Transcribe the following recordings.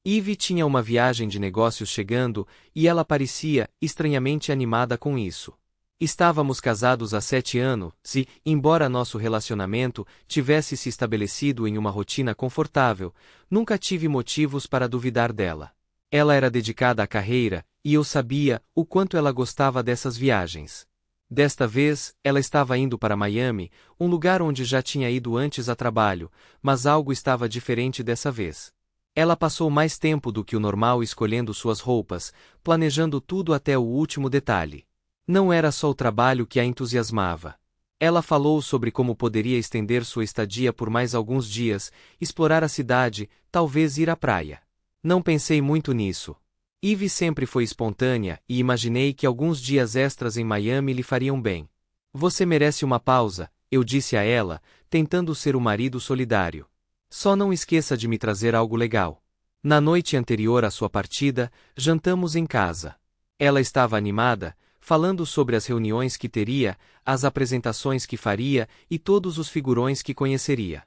Eve tinha uma viagem de negócios chegando, e ela parecia estranhamente animada com isso. Estávamos casados há 7 anos, e, embora nosso relacionamento tivesse se estabelecido em uma rotina confortável, nunca tive motivos para duvidar dela. Ela era dedicada à carreira, e eu sabia o quanto ela gostava dessas viagens. Desta vez, ela estava indo para Miami, um lugar onde já tinha ido antes a trabalho, mas algo estava diferente dessa vez. Ela passou mais tempo do que o normal escolhendo suas roupas, planejando tudo até o último detalhe. Não era só o trabalho que a entusiasmava. Ela falou sobre como poderia estender sua estadia por mais alguns dias, explorar a cidade, talvez ir à praia. Não pensei muito nisso. Eve sempre foi espontânea e imaginei que alguns dias extras em Miami lhe fariam bem. Você merece uma pausa, eu disse a ela, tentando ser o marido solidário. Só não esqueça de me trazer algo legal. Na noite anterior à sua partida, jantamos em casa. Ela estava animada, falando sobre as reuniões que teria, as apresentações que faria e todos os figurões que conheceria.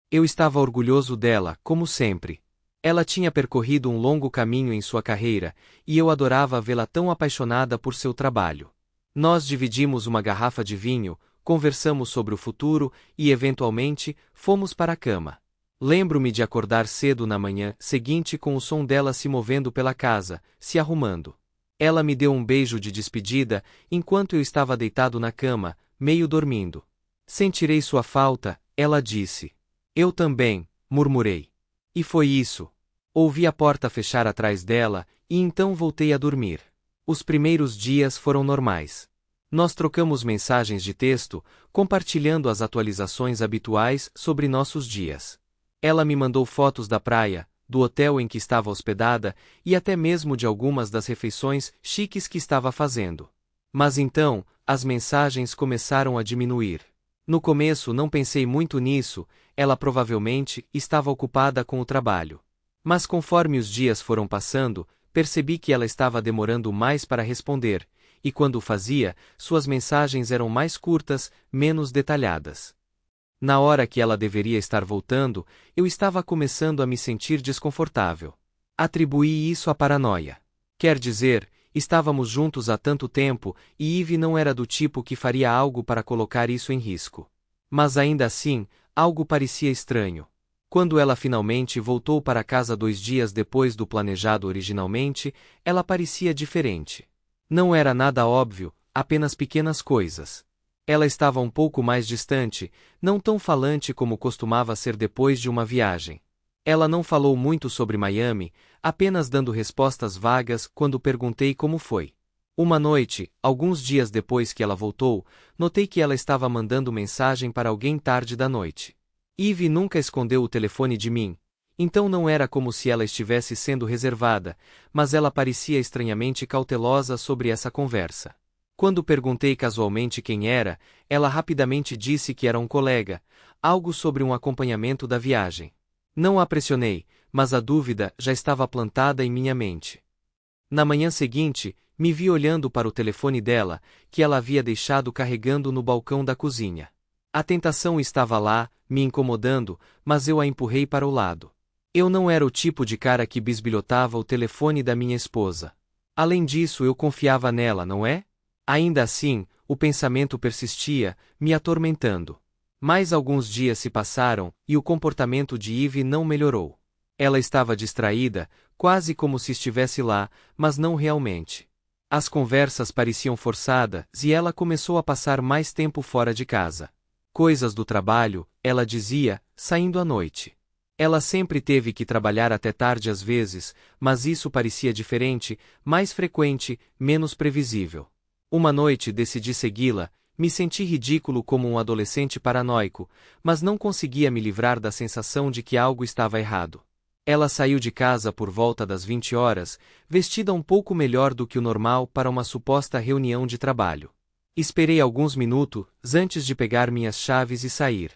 Eu estava orgulhoso dela, como sempre. Ela tinha percorrido um longo caminho em sua carreira, e eu adorava vê-la tão apaixonada por seu trabalho. Nós dividimos uma garrafa de vinho, conversamos sobre o futuro e, eventualmente, fomos para a cama. Lembro-me de acordar cedo na manhã seguinte com o som dela se movendo pela casa, se arrumando. Ela me deu um beijo de despedida, enquanto eu estava deitado na cama, meio dormindo. Sentirei sua falta, ela disse. Eu também, murmurei. E foi isso. Ouvi a porta fechar atrás dela, e então voltei a dormir. Os primeiros dias foram normais. Nós trocamos mensagens de texto, compartilhando as atualizações habituais sobre nossos dias. Ela me mandou fotos da praia, do hotel em que estava hospedada e até mesmo de algumas das refeições chiques que estava fazendo. Mas então, as mensagens começaram a diminuir. No começo não pensei muito nisso, ela provavelmente estava ocupada com o trabalho. Mas conforme os dias foram passando, percebi que ela estava demorando mais para responder, e quando o fazia, suas mensagens eram mais curtas, menos detalhadas. Na hora que ela deveria estar voltando, eu estava começando a me sentir desconfortável. Atribuí isso à paranoia. Quer dizer, estávamos juntos há tanto tempo e Eve não era do tipo que faria algo para colocar isso em risco. Mas ainda assim, algo parecia estranho. Quando ela finalmente voltou para casa 2 dias depois do planejado originalmente, ela parecia diferente. Não era nada óbvio, apenas pequenas coisas. Ela estava um pouco mais distante, não tão falante como costumava ser depois de uma viagem. Ela não falou muito sobre Miami, apenas dando respostas vagas quando perguntei como foi. Uma noite, alguns dias depois que ela voltou, notei que ela estava mandando mensagem para alguém tarde da noite. Eve nunca escondeu o telefone de mim, então não era como se ela estivesse sendo reservada, mas ela parecia estranhamente cautelosa sobre essa conversa. Quando perguntei casualmente quem era, ela rapidamente disse que era um colega, algo sobre um acompanhamento da viagem. Não a pressionei, mas a dúvida já estava plantada em minha mente. Na manhã seguinte, me vi olhando para o telefone dela, que ela havia deixado carregando no balcão da cozinha. A tentação estava lá, me incomodando, mas eu a empurrei para o lado. Eu não era o tipo de cara que bisbilhotava o telefone da minha esposa. Além disso, eu confiava nela, não é? Ainda assim, o pensamento persistia, me atormentando. Mais alguns dias se passaram, e o comportamento de Eve não melhorou. Ela estava distraída, quase como se estivesse lá, mas não realmente. As conversas pareciam forçadas e ela começou a passar mais tempo fora de casa. Coisas do trabalho, ela dizia, saindo à noite. Ela sempre teve que trabalhar até tarde às vezes, mas isso parecia diferente, mais frequente, menos previsível. Uma noite decidi segui-la, me senti ridículo como um adolescente paranoico, mas não conseguia me livrar da sensação de que algo estava errado. Ela saiu de casa por volta das 20 horas, vestida um pouco melhor do que o normal para uma suposta reunião de trabalho. Esperei alguns minutos antes de pegar minhas chaves e sair.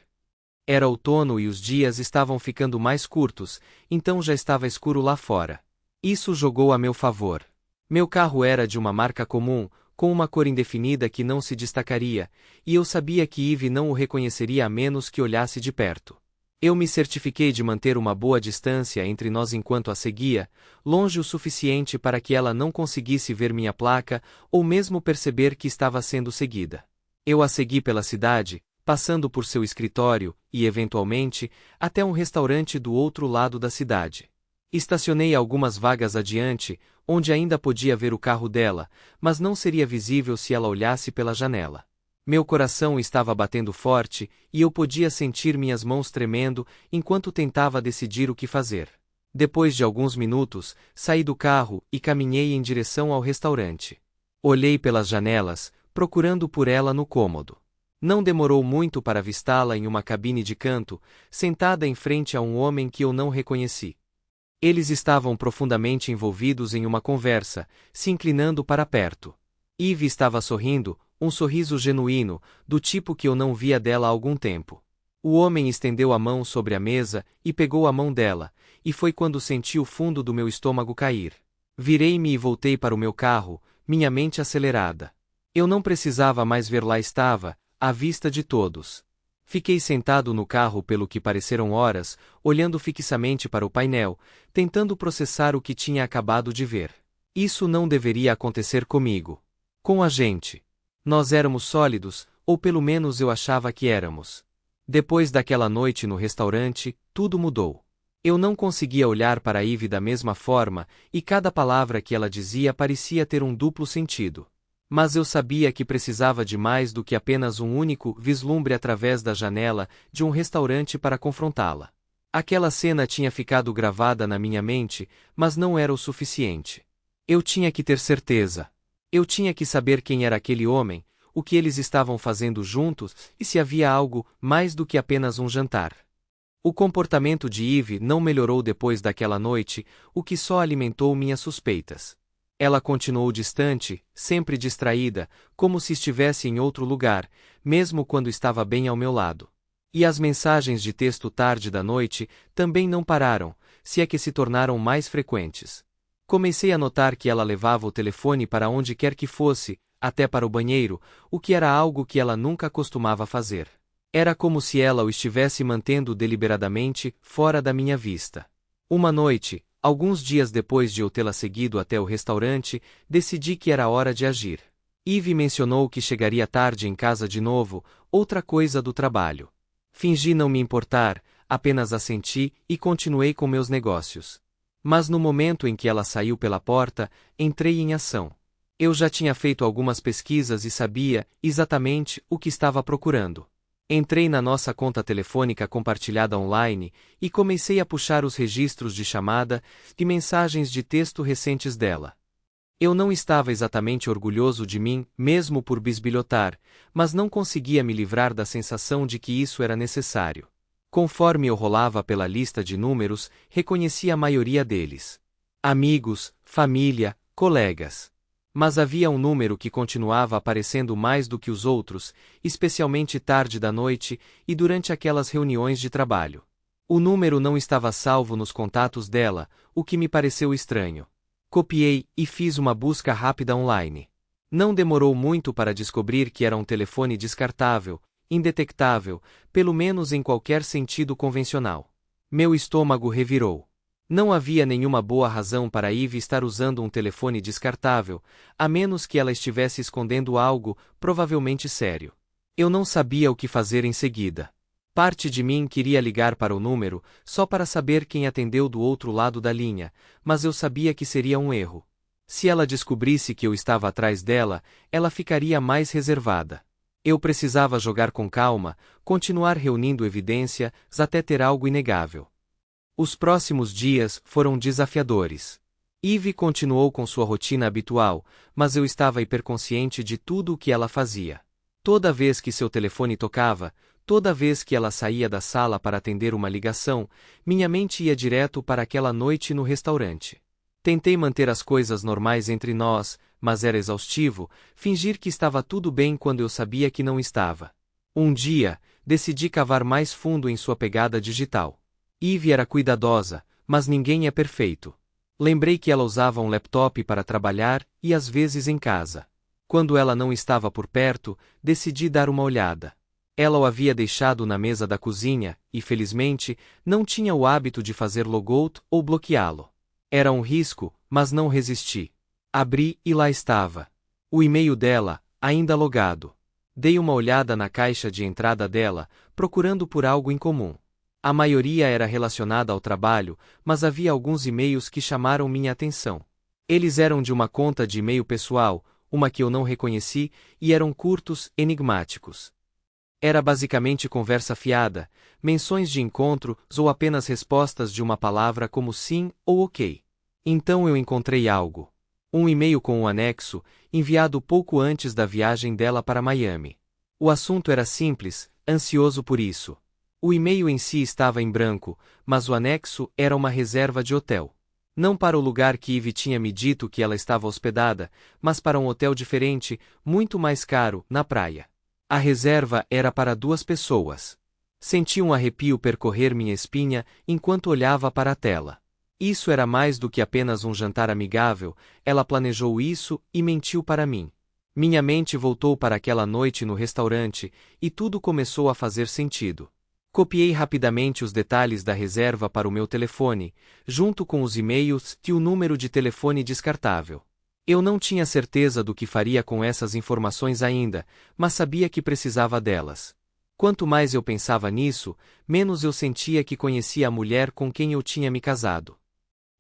Era outono e os dias estavam ficando mais curtos, então já estava escuro lá fora. Isso jogou a meu favor. Meu carro era de uma marca comum, com uma cor indefinida que não se destacaria, e eu sabia que Eve não o reconheceria a menos que olhasse de perto. Eu me certifiquei de manter uma boa distância entre nós enquanto a seguia, longe o suficiente para que ela não conseguisse ver minha placa ou mesmo perceber que estava sendo seguida. Eu a segui pela cidade, passando por seu escritório e, eventualmente, até um restaurante do outro lado da cidade. Estacionei algumas vagas adiante, onde ainda podia ver o carro dela, mas não seria visível se ela olhasse pela janela. Meu coração estava batendo forte e eu podia sentir minhas mãos tremendo enquanto tentava decidir o que fazer. Depois de alguns minutos, saí do carro e caminhei em direção ao restaurante. Olhei pelas janelas, procurando por ela no cômodo. Não demorou muito para avistá-la em uma cabine de canto, sentada em frente a um homem que eu não reconheci. Eles estavam profundamente envolvidos em uma conversa, se inclinando para perto. Eve estava sorrindo, um sorriso genuíno, do tipo que eu não via dela há algum tempo. O homem estendeu a mão sobre a mesa e pegou a mão dela, e foi quando senti o fundo do meu estômago cair. Virei-me e voltei para o meu carro, minha mente acelerada. Eu não precisava mais ver, lá estava, à vista de todos. Fiquei sentado no carro pelo que pareceram horas, olhando fixamente para o painel, tentando processar o que tinha acabado de ver. Isso não deveria acontecer comigo. Com a gente. Nós éramos sólidos, ou pelo menos eu achava que éramos. Depois daquela noite no restaurante, tudo mudou. Eu não conseguia olhar para Eve da mesma forma, e cada palavra que ela dizia parecia ter um duplo sentido. Mas eu sabia que precisava de mais do que apenas um único vislumbre através da janela de um restaurante para confrontá-la. Aquela cena tinha ficado gravada na minha mente, mas não era o suficiente. Eu tinha que ter certeza. Eu tinha que saber quem era aquele homem, o que eles estavam fazendo juntos e se havia algo mais do que apenas um jantar. O comportamento de Eve não melhorou depois daquela noite, o que só alimentou minhas suspeitas. Ela continuou distante, sempre distraída, como se estivesse em outro lugar, mesmo quando estava bem ao meu lado. E as mensagens de texto tarde da noite também não pararam, se é que se tornaram mais frequentes. Comecei a notar que ela levava o telefone para onde quer que fosse, até para o banheiro, o que era algo que ela nunca costumava fazer. Era como se ela o estivesse mantendo deliberadamente fora da minha vista. Uma noite, alguns dias depois de eu tê-la seguido até o restaurante, decidi que era hora de agir. Eve mencionou que chegaria tarde em casa de novo, outra coisa do trabalho. Fingi não me importar, apenas assenti e continuei com meus negócios. Mas no momento em que ela saiu pela porta, entrei em ação. Eu já tinha feito algumas pesquisas e sabia exatamente o que estava procurando. Entrei na nossa conta telefônica compartilhada online e comecei a puxar os registros de chamada e mensagens de texto recentes dela. Eu não estava exatamente orgulhoso de mim, mesmo por bisbilhotar, mas não conseguia me livrar da sensação de que isso era necessário. Conforme eu rolava pela lista de números, reconheci a maioria deles. Amigos, família, colegas. Mas havia um número que continuava aparecendo mais do que os outros, especialmente tarde da noite e durante aquelas reuniões de trabalho. O número não estava salvo nos contatos dela, o que me pareceu estranho. Copiei e fiz uma busca rápida online. Não demorou muito para descobrir que era um telefone descartável, indetectável, pelo menos em qualquer sentido convencional. Meu estômago revirou. Não havia nenhuma boa razão para Eve estar usando um telefone descartável, a menos que ela estivesse escondendo algo, provavelmente sério. Eu não sabia o que fazer em seguida. Parte de mim queria ligar para o número, só para saber quem atendeu do outro lado da linha, mas eu sabia que seria um erro. Se ela descobrisse que eu estava atrás dela, ela ficaria mais reservada. Eu precisava jogar com calma, continuar reunindo evidências até ter algo inegável. Os próximos dias foram desafiadores. Eve continuou com sua rotina habitual, mas eu estava hiperconsciente de tudo o que ela fazia. Toda vez que seu telefone tocava, toda vez que ela saía da sala para atender uma ligação, minha mente ia direto para aquela noite no restaurante. Tentei manter as coisas normais entre nós, mas era exaustivo, fingir que estava tudo bem quando eu sabia que não estava. Um dia, decidi cavar mais fundo em sua pegada digital. Eve era cuidadosa, mas ninguém é perfeito. Lembrei que ela usava um laptop para trabalhar e às vezes em casa. Quando ela não estava por perto, decidi dar uma olhada. Ela o havia deixado na mesa da cozinha, e felizmente, não tinha o hábito de fazer logout ou bloqueá-lo. Era um risco, mas não resisti. Abri e lá estava. O e-mail dela, ainda logado. Dei uma olhada na caixa de entrada dela, procurando por algo em comum. A maioria era relacionada ao trabalho, mas havia alguns e-mails que chamaram minha atenção. Eles eram de uma conta de e-mail pessoal, uma que eu não reconheci, e eram curtos, enigmáticos. Era basicamente conversa fiada, menções de encontros ou apenas respostas de uma palavra como sim ou ok. Então eu encontrei algo. Um e-mail com um anexo, enviado pouco antes da viagem dela para Miami. O assunto era simples, ansioso por isso. O e-mail em si estava em branco, mas o anexo era uma reserva de hotel. Não para o lugar que Ivy tinha me dito que ela estava hospedada, mas para um hotel diferente, muito mais caro, na praia. A reserva era para 2 pessoas. Senti um arrepio percorrer minha espinha enquanto olhava para a tela. Isso era mais do que apenas um jantar amigável, ela planejou isso e mentiu para mim. Minha mente voltou para aquela noite no restaurante, e tudo começou a fazer sentido. Copiei rapidamente os detalhes da reserva para o meu telefone, junto com os e-mails e o número de telefone descartável. Eu não tinha certeza do que faria com essas informações ainda, mas sabia que precisava delas. Quanto mais eu pensava nisso, menos eu sentia que conhecia a mulher com quem eu tinha me casado.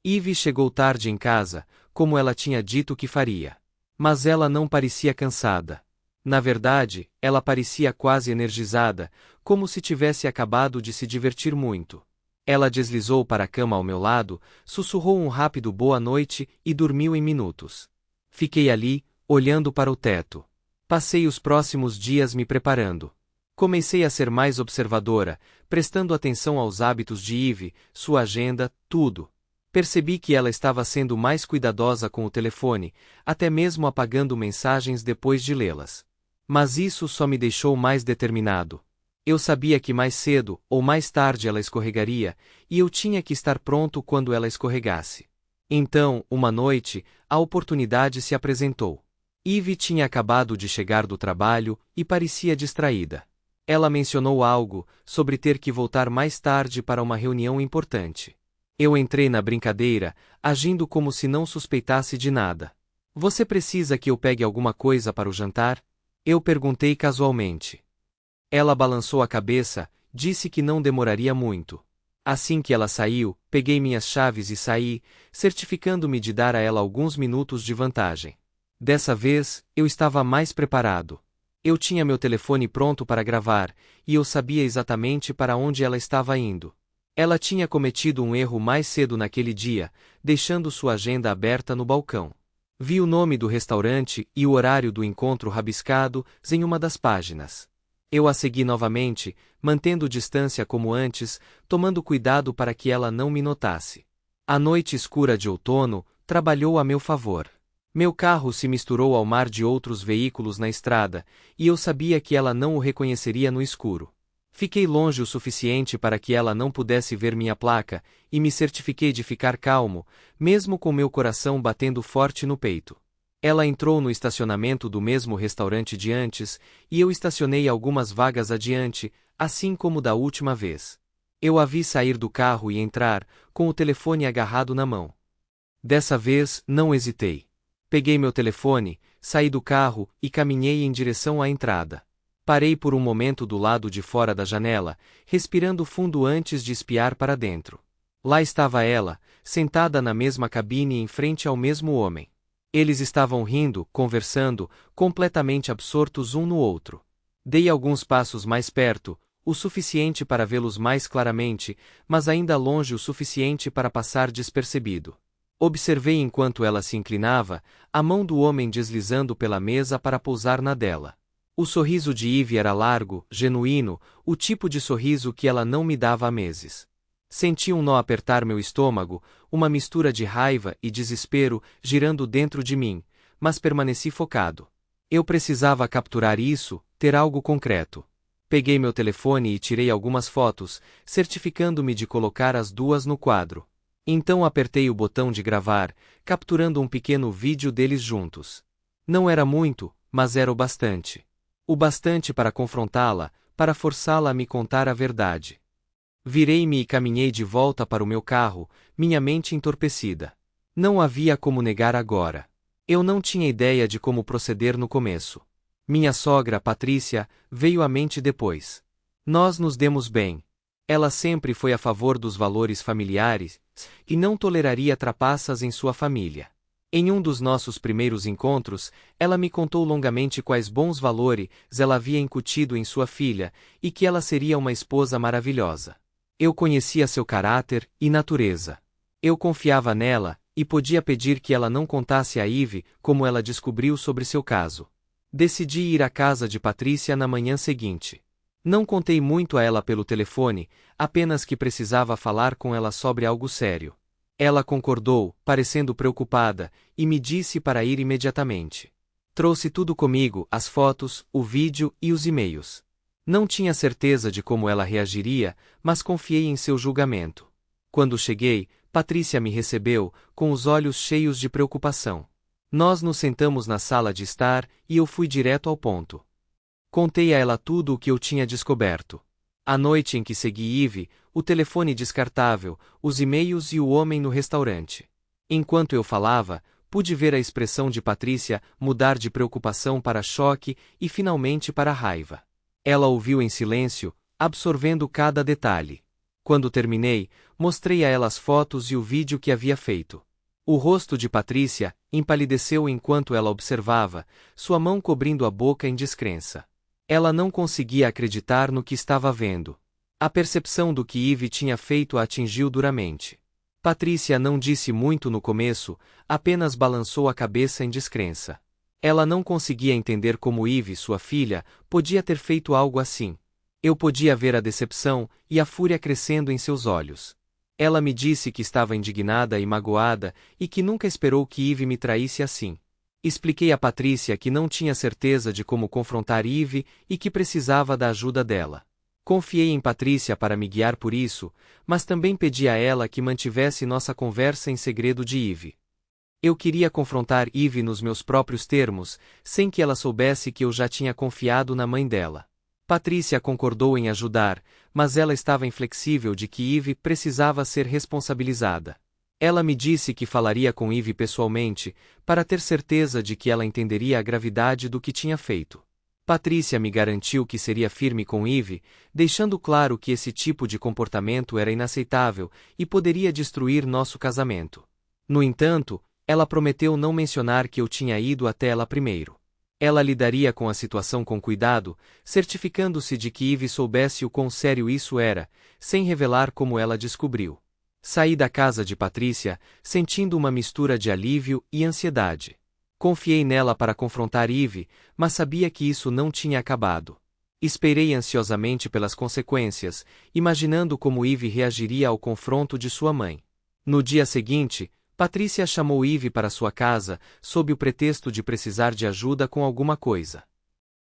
Ivy chegou tarde em casa, como ela tinha dito que faria. Mas ela não parecia cansada. Na verdade, ela parecia quase energizada, como se tivesse acabado de se divertir muito. Ela deslizou para a cama ao meu lado, sussurrou um rápido boa noite e dormiu em minutos. Fiquei ali, olhando para o teto. Passei os próximos dias me preparando. Comecei a ser mais observadora, prestando atenção aos hábitos de Ivy, sua agenda, tudo. Percebi que ela estava sendo mais cuidadosa com o telefone, até mesmo apagando mensagens depois de lê-las. Mas isso só me deixou mais determinado. Eu sabia que mais cedo ou mais tarde ela escorregaria, e eu tinha que estar pronto quando ela escorregasse. Então, uma noite, a oportunidade se apresentou. Ivy tinha acabado de chegar do trabalho e parecia distraída. Ela mencionou algo sobre ter que voltar mais tarde para uma reunião importante. Eu entrei na brincadeira, agindo como se não suspeitasse de nada. Você precisa que eu pegue alguma coisa para o jantar? Eu perguntei casualmente. Ela balançou a cabeça, disse que não demoraria muito. Assim que ela saiu, peguei minhas chaves e saí, certificando-me de dar a ela alguns minutos de vantagem. Dessa vez, eu estava mais preparado. Eu tinha meu telefone pronto para gravar, e eu sabia exatamente para onde ela estava indo. Ela tinha cometido um erro mais cedo naquele dia, deixando sua agenda aberta no balcão. Vi o nome do restaurante e o horário do encontro rabiscado em uma das páginas. Eu a segui novamente, mantendo distância como antes, tomando cuidado para que ela não me notasse. A noite escura de outono trabalhou a meu favor. Meu carro se misturou ao mar de outros veículos na estrada, e eu sabia que ela não o reconheceria no escuro. Fiquei longe o suficiente para que ela não pudesse ver minha placa, e me certifiquei de ficar calmo, mesmo com meu coração batendo forte no peito. Ela entrou no estacionamento do mesmo restaurante de antes, e eu estacionei algumas vagas adiante, assim como da última vez. Eu a vi sair do carro e entrar, com o telefone agarrado na mão. Dessa vez, não hesitei. Peguei meu telefone, saí do carro e caminhei em direção à entrada. Parei por um momento do lado de fora da janela, respirando fundo antes de espiar para dentro. Lá estava ela, sentada na mesma cabine em frente ao mesmo homem. Eles estavam rindo, conversando, completamente absortos um no outro. Dei alguns passos mais perto, o suficiente para vê-los mais claramente, mas ainda longe o suficiente para passar despercebido. Observei enquanto ela se inclinava, a mão do homem deslizando pela mesa para pousar na dela. O sorriso de Ivy era largo, genuíno, o tipo de sorriso que ela não me dava há meses. Senti um nó apertar meu estômago, uma mistura de raiva e desespero girando dentro de mim, mas permaneci focado. Eu precisava capturar isso, ter algo concreto. Peguei meu telefone e tirei algumas fotos, certificando-me de colocar as 2 no quadro. Então apertei o botão de gravar, capturando um pequeno vídeo deles juntos. Não era muito, mas era o bastante. O bastante para confrontá-la, para forçá-la a me contar a verdade. Virei-me e caminhei de volta para o meu carro, minha mente entorpecida. Não havia como negar agora. Eu não tinha ideia de como proceder no começo. Minha sogra, Patrícia, veio à mente depois. Nós nos demos bem. Ela sempre foi a favor dos valores familiares e não toleraria trapaças em sua família. Em um dos nossos primeiros encontros, ela me contou longamente quais bons valores ela havia incutido em sua filha e que ela seria uma esposa maravilhosa. Eu conhecia seu caráter e natureza. Eu confiava nela e podia pedir que ela não contasse a Ive como ela descobriu sobre seu caso. Decidi ir à casa de Patrícia na manhã seguinte. Não contei muito a ela pelo telefone, apenas que precisava falar com ela sobre algo sério. Ela concordou, parecendo preocupada, e me disse para ir imediatamente. Trouxe tudo comigo, as fotos, o vídeo e os e-mails. Não tinha certeza de como ela reagiria, mas confiei em seu julgamento. Quando cheguei, Patrícia me recebeu, com os olhos cheios de preocupação. Nós nos sentamos na sala de estar e eu fui direto ao ponto. Contei a ela tudo o que eu tinha descoberto. A noite em que segui Ive, o telefone descartável, os e-mails e o homem no restaurante. Enquanto eu falava, pude ver a expressão de Patrícia mudar de preocupação para choque e finalmente para raiva. Ela ouviu em silêncio, absorvendo cada detalhe. Quando terminei, mostrei a ela as fotos e o vídeo que havia feito. O rosto de Patrícia empalideceu enquanto ela observava, sua mão cobrindo a boca em descrença. Ela não conseguia acreditar no que estava vendo. A percepção do que Ive tinha feito a atingiu duramente. Patrícia não disse muito no começo, apenas balançou a cabeça em descrença. Ela não conseguia entender como Ive, sua filha, podia ter feito algo assim. Eu podia ver a decepção e a fúria crescendo em seus olhos. Ela me disse que estava indignada e magoada e que nunca esperou que Ive me traísse assim. Expliquei a Patrícia que não tinha certeza de como confrontar Ive e que precisava da ajuda dela. Confiei em Patrícia para me guiar por isso, mas também pedi a ela que mantivesse nossa conversa em segredo de Ive. Eu queria confrontar Ive nos meus próprios termos, sem que ela soubesse que eu já tinha confiado na mãe dela. Patrícia concordou em ajudar, mas ela estava inflexível de que Ive precisava ser responsabilizada. Ela me disse que falaria com Ive pessoalmente, para ter certeza de que ela entenderia a gravidade do que tinha feito. Patrícia me garantiu que seria firme com Ive, deixando claro que esse tipo de comportamento era inaceitável e poderia destruir nosso casamento. No entanto, ela prometeu não mencionar que eu tinha ido até ela primeiro. Ela lidaria com a situação com cuidado, certificando-se de que Ive soubesse o quão sério isso era, sem revelar como ela descobriu. Saí da casa de Patrícia, sentindo uma mistura de alívio e ansiedade. Confiei nela para confrontar Ive, mas sabia que isso não tinha acabado. Esperei ansiosamente pelas consequências, imaginando como Ive reagiria ao confronto de sua mãe. No dia seguinte, Patrícia chamou Ive para sua casa, sob o pretexto de precisar de ajuda com alguma coisa.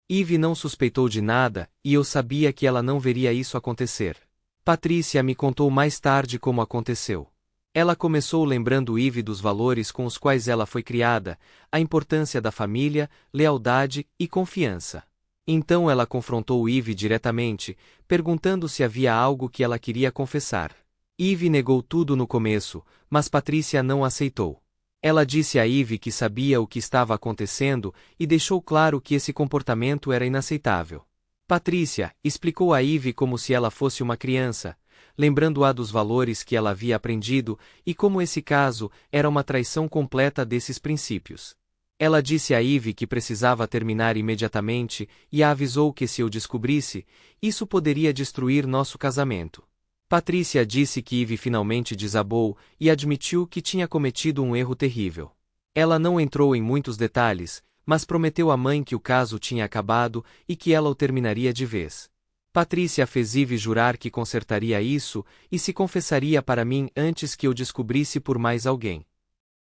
Ive não suspeitou de nada, e eu sabia que ela não veria isso acontecer. Patrícia me contou mais tarde como aconteceu. Ela começou lembrando Ive dos valores com os quais ela foi criada, a importância da família, lealdade e confiança. Então ela confrontou Ive diretamente, perguntando se havia algo que ela queria confessar. Ive negou tudo no começo, mas Patrícia não aceitou. Ela disse a Ive que sabia o que estava acontecendo e deixou claro que esse comportamento era inaceitável. Patrícia explicou a Ive como se ela fosse uma criança, lembrando-a dos valores que ela havia aprendido e como esse caso era uma traição completa desses princípios. Ela disse a Ive que precisava terminar imediatamente e a avisou que se eu descobrisse, isso poderia destruir nosso casamento. Patrícia disse que Ive finalmente desabou e admitiu que tinha cometido um erro terrível. Ela não entrou em muitos detalhes, mas prometeu à mãe que o caso tinha acabado e que ela o terminaria de vez. Patrícia fez Ive jurar que consertaria isso e se confessaria para mim antes que eu descobrisse por mais alguém.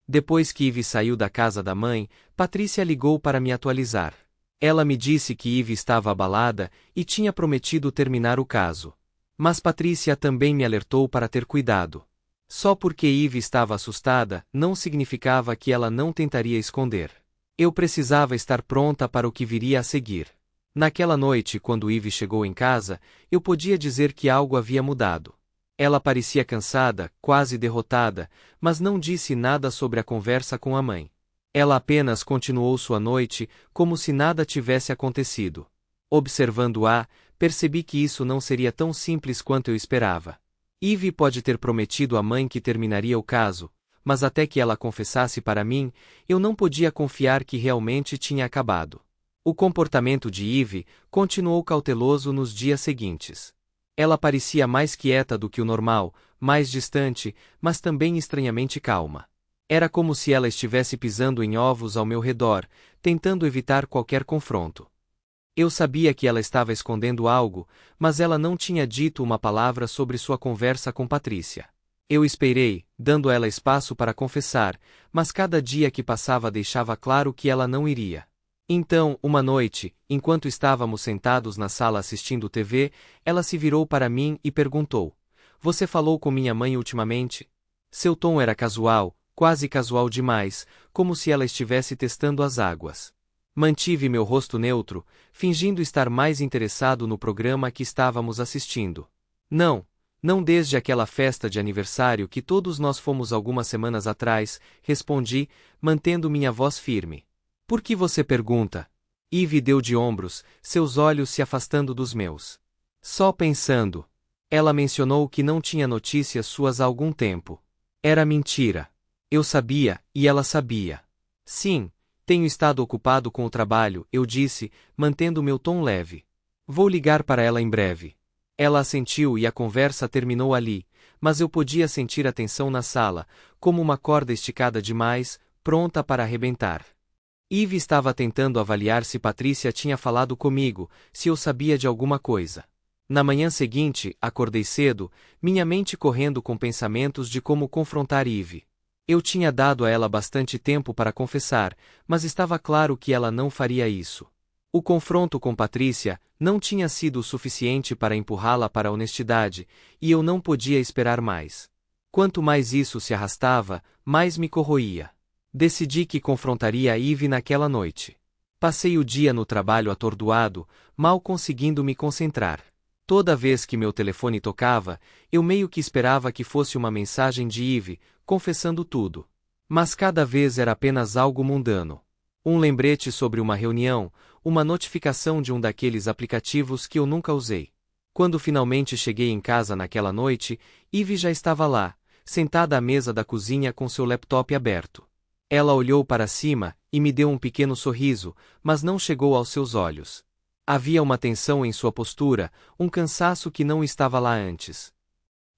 Depois que Ive saiu da casa da mãe, Patrícia ligou para me atualizar. Ela me disse que Ive estava abalada e tinha prometido terminar o caso. Mas Patrícia também me alertou para ter cuidado. Só porque Ive estava assustada, não significava que ela não tentaria esconder. Eu precisava estar pronta para o que viria a seguir. Naquela noite, quando Eve chegou em casa, eu podia dizer que algo havia mudado. Ela parecia cansada, quase derrotada, mas não disse nada sobre a conversa com a mãe. Ela apenas continuou sua noite, como se nada tivesse acontecido. Observando-a, percebi que isso não seria tão simples quanto eu esperava. Eve pode ter prometido à mãe que terminaria o caso, mas até que ela confessasse para mim, eu não podia confiar que realmente tinha acabado. O comportamento de Eve continuou cauteloso nos dias seguintes. Ela parecia mais quieta do que o normal, mais distante, mas também estranhamente calma. Era como se ela estivesse pisando em ovos ao meu redor, tentando evitar qualquer confronto. Eu sabia que ela estava escondendo algo, mas ela não tinha dito uma palavra sobre sua conversa com Patrícia. Eu esperei, dando a ela espaço para confessar, mas cada dia que passava deixava claro que ela não iria. Então, uma noite, enquanto estávamos sentados na sala assistindo TV, ela se virou para mim e perguntou: "Você falou com minha mãe ultimamente?" Seu tom era casual, quase casual demais, como se ela estivesse testando as águas. Mantive meu rosto neutro, fingindo estar mais interessado no programa que estávamos assistindo. Não, não desde aquela festa de aniversário que todos nós fomos algumas semanas atrás, respondi, mantendo minha voz firme. Por que você pergunta? Eve deu de ombros, seus olhos se afastando dos meus. Só pensando. Ela mencionou que não tinha notícias suas há algum tempo. Era mentira. Eu sabia, e ela sabia. Sim, tenho estado ocupado com o trabalho, eu disse, mantendo meu tom leve. Vou ligar para ela em breve. Ela assentiu e a conversa terminou ali, mas eu podia sentir a tensão na sala, como uma corda esticada demais, pronta para arrebentar. Eve estava tentando avaliar se Patrícia tinha falado comigo, se eu sabia de alguma coisa. Na manhã seguinte, acordei cedo, minha mente correndo com pensamentos de como confrontar Eve. Eu tinha dado a ela bastante tempo para confessar, mas estava claro que ela não faria isso. O confronto com Patrícia não tinha sido o suficiente para empurrá-la para a honestidade, e eu não podia esperar mais. Quanto mais isso se arrastava, mais me corroía. Decidi que confrontaria a Eve naquela noite. Passei o dia no trabalho atordoado, mal conseguindo me concentrar. Toda vez que meu telefone tocava, eu meio que esperava que fosse uma mensagem de Eve, confessando tudo. Mas cada vez era apenas algo mundano. Um lembrete sobre uma reunião, uma notificação de um daqueles aplicativos que eu nunca usei. Quando finalmente cheguei em casa naquela noite, Eve já estava lá, sentada à mesa da cozinha com seu laptop aberto. Ela olhou para cima e me deu um pequeno sorriso, mas não chegou aos seus olhos. Havia uma tensão em sua postura, um cansaço que não estava lá antes.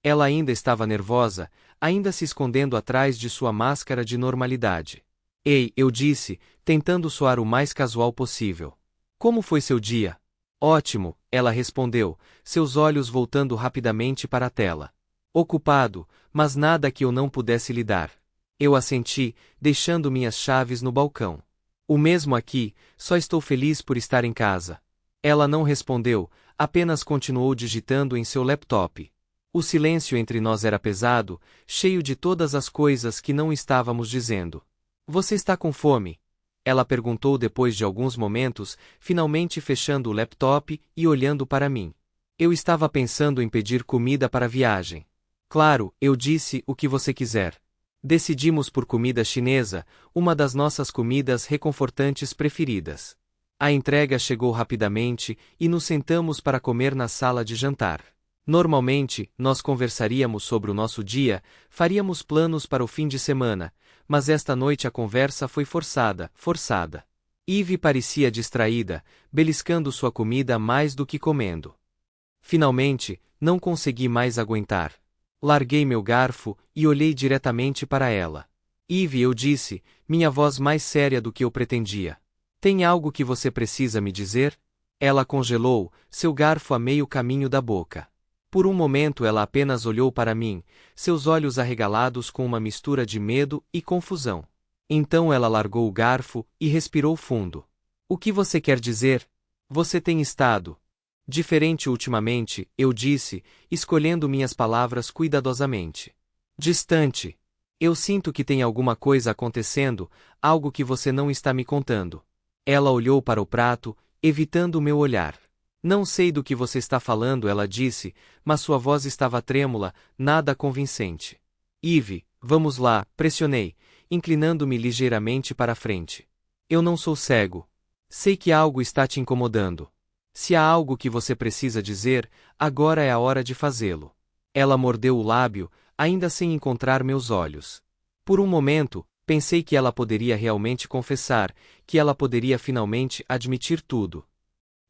Ela ainda estava nervosa, ainda se escondendo atrás de sua máscara de normalidade. Ei, eu disse, tentando soar o mais casual possível. Como foi seu dia? Ótimo, ela respondeu, seus olhos voltando rapidamente para a tela. Ocupado, mas nada que eu não pudesse lhe dar. Eu assenti, deixando minhas chaves no balcão. O mesmo aqui, só estou feliz por estar em casa. Ela não respondeu, apenas continuou digitando em seu laptop. O silêncio entre nós era pesado, cheio de todas as coisas que não estávamos dizendo. Você está com fome? Ela perguntou depois de alguns momentos, finalmente fechando o laptop e olhando para mim. Eu estava pensando em pedir comida para a viagem. Claro, eu disse, o que você quiser. Decidimos por comida chinesa, uma das nossas comidas reconfortantes preferidas. A entrega chegou rapidamente e nos sentamos para comer na sala de jantar. Normalmente, nós conversaríamos sobre o nosso dia, faríamos planos para o fim de semana, mas esta noite a conversa foi forçada. Eve parecia distraída, beliscando sua comida mais do que comendo. Finalmente, não consegui mais aguentar. Larguei meu garfo e olhei diretamente para ela. Eve, eu disse, minha voz mais séria do que eu pretendia. Tem algo que você precisa me dizer? Ela congelou, seu garfo a meio caminho da boca. Por um momento ela apenas olhou para mim, seus olhos arregalados com uma mistura de medo e confusão. Então ela largou o garfo e respirou fundo. O que você quer dizer? Você tem estado diferente ultimamente, eu disse, escolhendo minhas palavras cuidadosamente. Distante. Eu sinto que tem alguma coisa acontecendo, algo que você não está me contando. Ela olhou para o prato, evitando meu olhar. Não sei do que você está falando, ela disse, mas sua voz estava trêmula, nada convincente. Eve, vamos lá, pressionei, inclinando-me ligeiramente para a frente. Eu não sou cego. Sei que algo está te incomodando. Se há algo que você precisa dizer, agora é a hora de fazê-lo. Ela mordeu o lábio, ainda sem encontrar meus olhos. Por um momento, pensei que ela poderia realmente confessar, que ela poderia finalmente admitir tudo.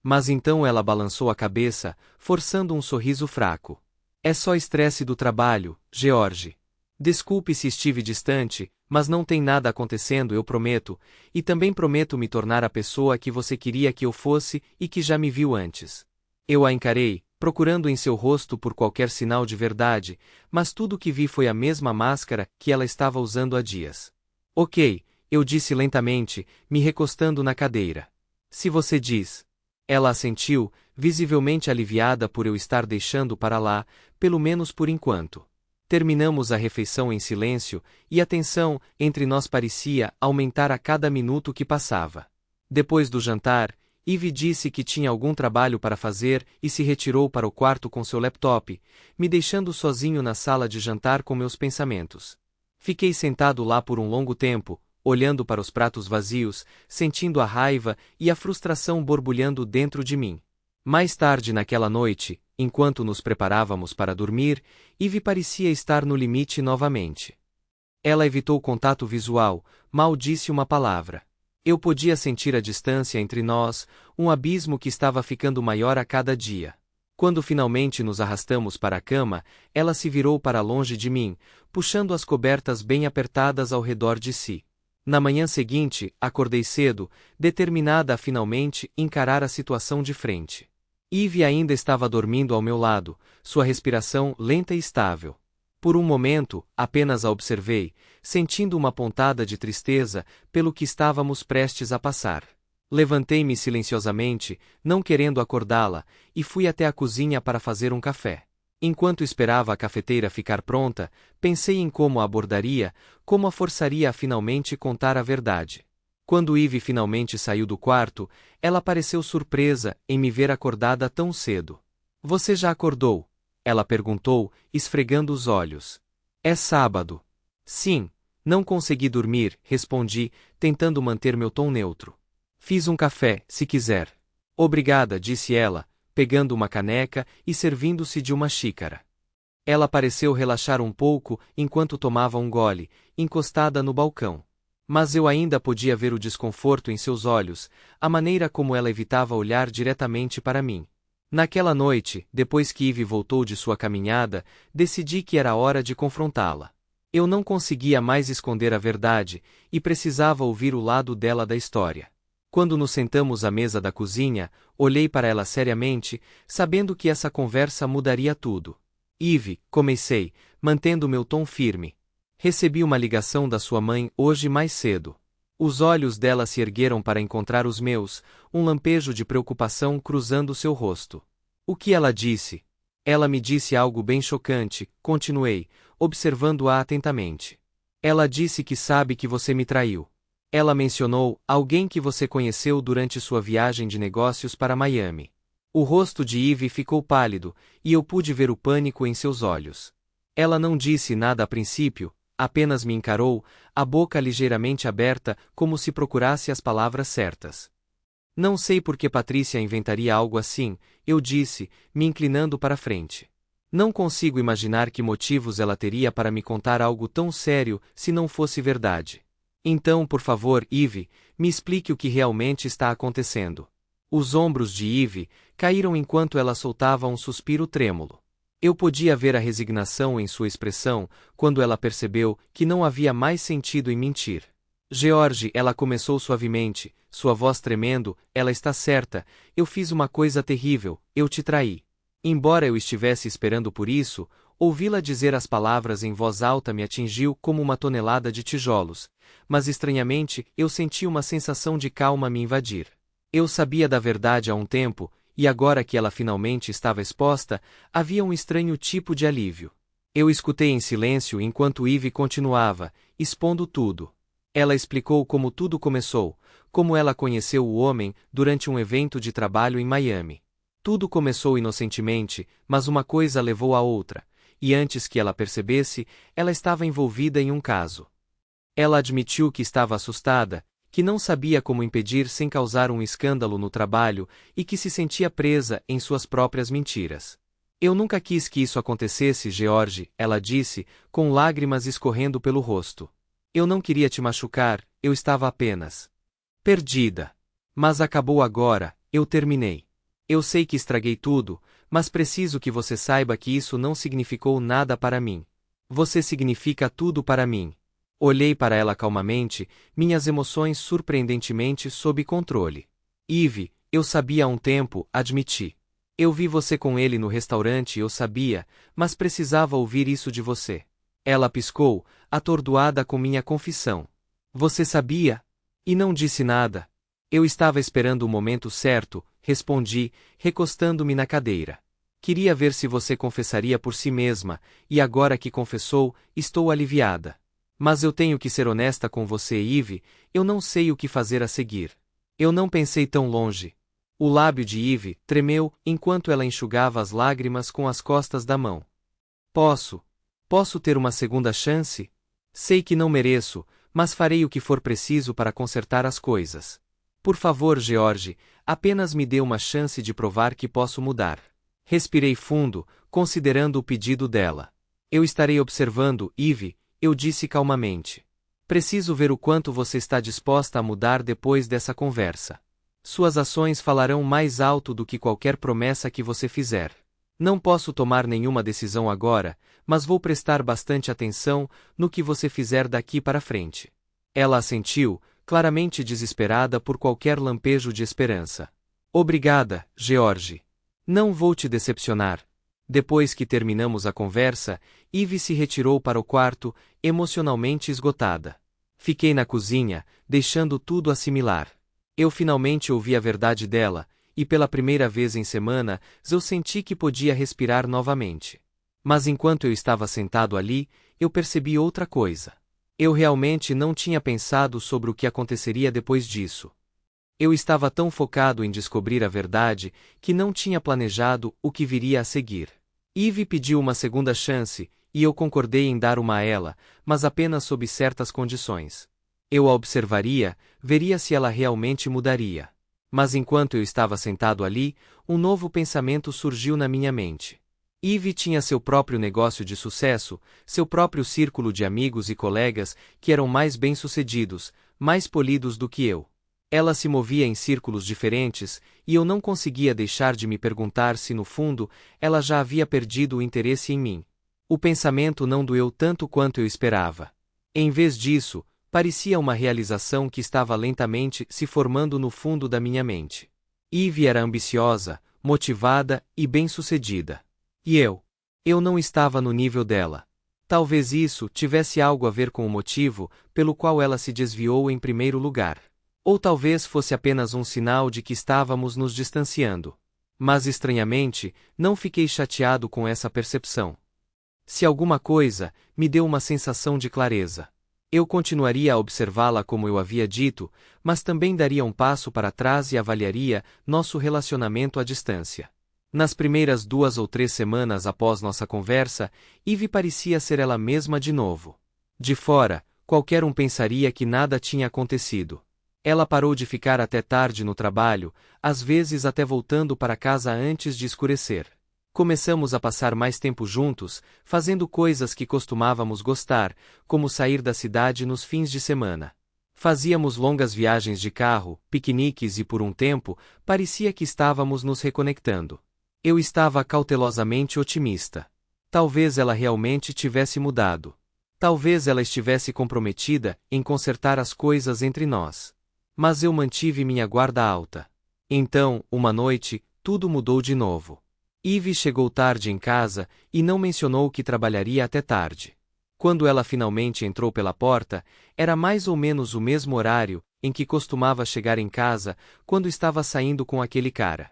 Mas então ela balançou a cabeça, forçando um sorriso fraco. É só estresse do trabalho, George. Desculpe se estive distante, mas não tem nada acontecendo, eu prometo, e também prometo me tornar a pessoa que você queria que eu fosse e que já me viu antes. Eu a encarei, procurando em seu rosto por qualquer sinal de verdade, mas tudo o que vi foi a mesma máscara que ela estava usando há dias. Ok, eu disse lentamente, me recostando na cadeira. Se você diz. Ela assentiu, visivelmente aliviada por eu estar deixando para lá, pelo menos por enquanto. Terminamos a refeição em silêncio, e a tensão entre nós parecia aumentar a cada minuto que passava. Depois do jantar, Eve disse que tinha algum trabalho para fazer e se retirou para o quarto com seu laptop, me deixando sozinho na sala de jantar com meus pensamentos. Fiquei sentado lá por um longo tempo, olhando para os pratos vazios, sentindo a raiva e a frustração borbulhando dentro de mim. Mais tarde naquela noite, enquanto nos preparávamos para dormir, Eve parecia estar no limite novamente. Ela evitou contato visual, mal disse uma palavra. Eu podia sentir a distância entre nós, um abismo que estava ficando maior a cada dia. Quando finalmente nos arrastamos para a cama, ela se virou para longe de mim, puxando as cobertas bem apertadas ao redor de si. Na manhã seguinte, acordei cedo, determinada a finalmente encarar a situação de frente. Eve ainda estava dormindo ao meu lado, sua respiração lenta e estável. Por um momento, apenas a observei, sentindo uma pontada de tristeza pelo que estávamos prestes a passar. Levantei-me silenciosamente, não querendo acordá-la, e fui até a cozinha para fazer um café. Enquanto esperava a cafeteira ficar pronta, pensei em como a abordaria, como a forçaria a finalmente contar a verdade. Quando Eve finalmente saiu do quarto, ela pareceu surpresa em me ver acordada tão cedo. Você já acordou? Ela perguntou, esfregando os olhos. É sábado. Sim, não consegui dormir, respondi, tentando manter meu tom neutro. Fiz um café, se quiser. Obrigada, disse ela, pegando uma caneca e servindo-se de uma xícara. Ela pareceu relaxar um pouco enquanto tomava um gole, encostada no balcão. Mas eu ainda podia ver o desconforto em seus olhos, a maneira como ela evitava olhar diretamente para mim. Naquela noite, depois que Eve voltou de sua caminhada, decidi que era hora de confrontá-la. Eu não conseguia mais esconder a verdade, e precisava ouvir o lado dela da história. Quando nos sentamos à mesa da cozinha, olhei para ela seriamente, sabendo que essa conversa mudaria tudo. Eve, comecei, mantendo meu tom firme. Recebi uma ligação da sua mãe hoje mais cedo. Os olhos dela se ergueram para encontrar os meus, um lampejo de preocupação cruzando seu rosto. O que ela disse? Ela me disse algo bem chocante, continuei, observando-a atentamente. Ela disse que sabe que você me traiu. Ela mencionou alguém que você conheceu durante sua viagem de negócios para Miami. O rosto de Eve ficou pálido, e eu pude ver o pânico em seus olhos. Ela não disse nada a princípio, apenas me encarou, a boca ligeiramente aberta, como se procurasse as palavras certas. Não sei por que Patrícia inventaria algo assim, eu disse, me inclinando para frente. Não consigo imaginar que motivos ela teria para me contar algo tão sério se não fosse verdade. Então, por favor, Eve, me explique o que realmente está acontecendo. Os ombros de Eve caíram enquanto ela soltava um suspiro trêmulo. Eu podia ver a resignação em sua expressão, quando ela percebeu que não havia mais sentido em mentir. George, ela começou suavemente, sua voz tremendo, ela está certa, eu fiz uma coisa terrível, eu te traí. Embora eu estivesse esperando por isso, ouvi-la dizer as palavras em voz alta me atingiu como uma tonelada de tijolos, mas estranhamente eu senti uma sensação de calma me invadir. Eu sabia da verdade há um tempo, e agora que ela finalmente estava exposta, havia um estranho tipo de alívio. Eu escutei em silêncio enquanto Eve continuava, expondo tudo. Ela explicou como tudo começou, como ela conheceu o homem durante um evento de trabalho em Miami. Tudo começou inocentemente, mas uma coisa levou a outra, e antes que ela percebesse, ela estava envolvida em um caso. Ela admitiu que estava assustada, que não sabia como impedir sem causar um escândalo no trabalho e que se sentia presa em suas próprias mentiras. Eu nunca quis que isso acontecesse, George, ela disse, com lágrimas escorrendo pelo rosto. Eu não queria te machucar, eu estava apenas perdida. Mas acabou agora, eu terminei. Eu sei que estraguei tudo, mas preciso que você saiba que isso não significou nada para mim. Você significa tudo para mim. Olhei para ela calmamente, minhas emoções surpreendentemente sob controle. Eve, eu sabia há um tempo, admiti. Eu vi você com ele no restaurante, eu sabia, mas precisava ouvir isso de você. Ela piscou, atordoada com minha confissão. Você sabia? E não disse nada. Eu estava esperando o momento certo, respondi, recostando-me na cadeira. Queria ver se você confessaria por si mesma, e agora que confessou, estou aliviada. Mas eu tenho que ser honesta com você, Eve, eu não sei o que fazer a seguir. Eu não pensei tão longe. O lábio de Eve tremeu enquanto ela enxugava as lágrimas com as costas da mão. Posso ter uma segunda chance? Sei que não mereço, mas farei o que for preciso para consertar as coisas. Por favor, George, apenas me dê uma chance de provar que posso mudar. Respirei fundo, considerando o pedido dela. Eu estarei observando, Eve, eu disse calmamente. Preciso ver o quanto você está disposta a mudar depois dessa conversa. Suas ações falarão mais alto do que qualquer promessa que você fizer. Não posso tomar nenhuma decisão agora, mas vou prestar bastante atenção no que você fizer daqui para frente. Ela assentiu, claramente desesperada por qualquer lampejo de esperança. Obrigada, George. Não vou te decepcionar. Depois que terminamos a conversa, Eve se retirou para o quarto, emocionalmente esgotada. Fiquei na cozinha, deixando tudo assimilar. Eu finalmente ouvi a verdade dela, e pela primeira vez em semanas eu senti que podia respirar novamente. Mas enquanto eu estava sentado ali, eu percebi outra coisa. Eu realmente não tinha pensado sobre o que aconteceria depois disso. Eu estava tão focado em descobrir a verdade que não tinha planejado o que viria a seguir. Eve pediu uma segunda chance, e eu concordei em dar uma a ela, mas apenas sob certas condições. Eu a observaria, veria se ela realmente mudaria. Mas enquanto eu estava sentado ali, um novo pensamento surgiu na minha mente. Eve tinha seu próprio negócio de sucesso, seu próprio círculo de amigos e colegas que eram mais bem-sucedidos, mais polidos do que eu. Ela se movia em círculos diferentes, e eu não conseguia deixar de me perguntar se no fundo, ela já havia perdido o interesse em mim. O pensamento não doeu tanto quanto eu esperava. Em vez disso, parecia uma realização que estava lentamente se formando no fundo da minha mente. Eve era ambiciosa, motivada e bem-sucedida. E eu não estava no nível dela. Talvez isso tivesse algo a ver com o motivo pelo qual ela se desviou em primeiro lugar. Ou talvez fosse apenas um sinal de que estávamos nos distanciando. Mas estranhamente, não fiquei chateado com essa percepção. Se alguma coisa, me deu uma sensação de clareza. Eu continuaria a observá-la como eu havia dito, mas também daria um passo para trás e avaliaria nosso relacionamento à distância. Nas primeiras 2 ou 3 semanas após nossa conversa, Eve parecia ser ela mesma de novo. De fora, qualquer um pensaria que nada tinha acontecido. Ela parou de ficar até tarde no trabalho, às vezes até voltando para casa antes de escurecer. Começamos a passar mais tempo juntos, fazendo coisas que costumávamos gostar, como sair da cidade nos fins de semana. Fazíamos longas viagens de carro, piqueniques e por um tempo, parecia que estávamos nos reconectando. Eu estava cautelosamente otimista. Talvez ela realmente tivesse mudado. Talvez ela estivesse comprometida em consertar as coisas entre nós. Mas eu mantive minha guarda alta. Então, uma noite, tudo mudou de novo. Eve chegou tarde em casa e não mencionou que trabalharia até tarde. Quando ela finalmente entrou pela porta, era mais ou menos o mesmo horário em que costumava chegar em casa quando estava saindo com aquele cara.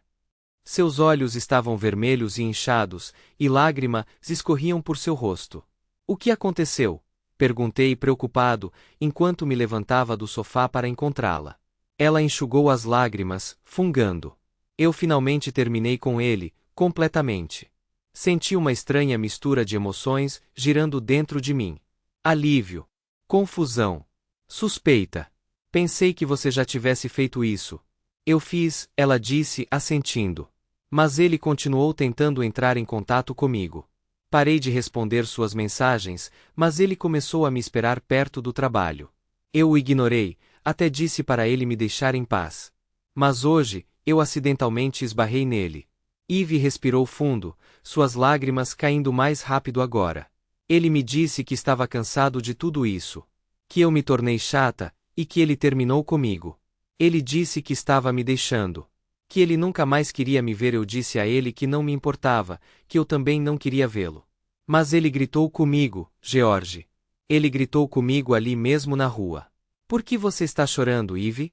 Seus olhos estavam vermelhos e inchados, e lágrimas escorriam por seu rosto. O que aconteceu? Perguntei preocupado, enquanto me levantava do sofá para encontrá-la. Ela enxugou as lágrimas, fungando. Eu finalmente terminei com ele, completamente. Senti uma estranha mistura de emoções girando dentro de mim. Alívio. Confusão. Suspeita. Pensei que você já tivesse feito isso. Eu fiz, ela disse, assentindo. Mas ele continuou tentando entrar em contato comigo. Parei de responder suas mensagens, mas ele começou a me esperar perto do trabalho. Eu o ignorei, até disse para ele me deixar em paz. Mas hoje, eu acidentalmente esbarrei nele. Eve respirou fundo, suas lágrimas caindo mais rápido agora. Ele me disse que estava cansado de tudo isso. Que eu me tornei chata, e que ele terminou comigo. Ele disse que estava me deixando. Que ele nunca mais queria me ver. Eu disse a ele que não me importava, que eu também não queria vê-lo. Mas ele gritou comigo, George. Ele gritou comigo ali mesmo na rua. Por que você está chorando, Eve?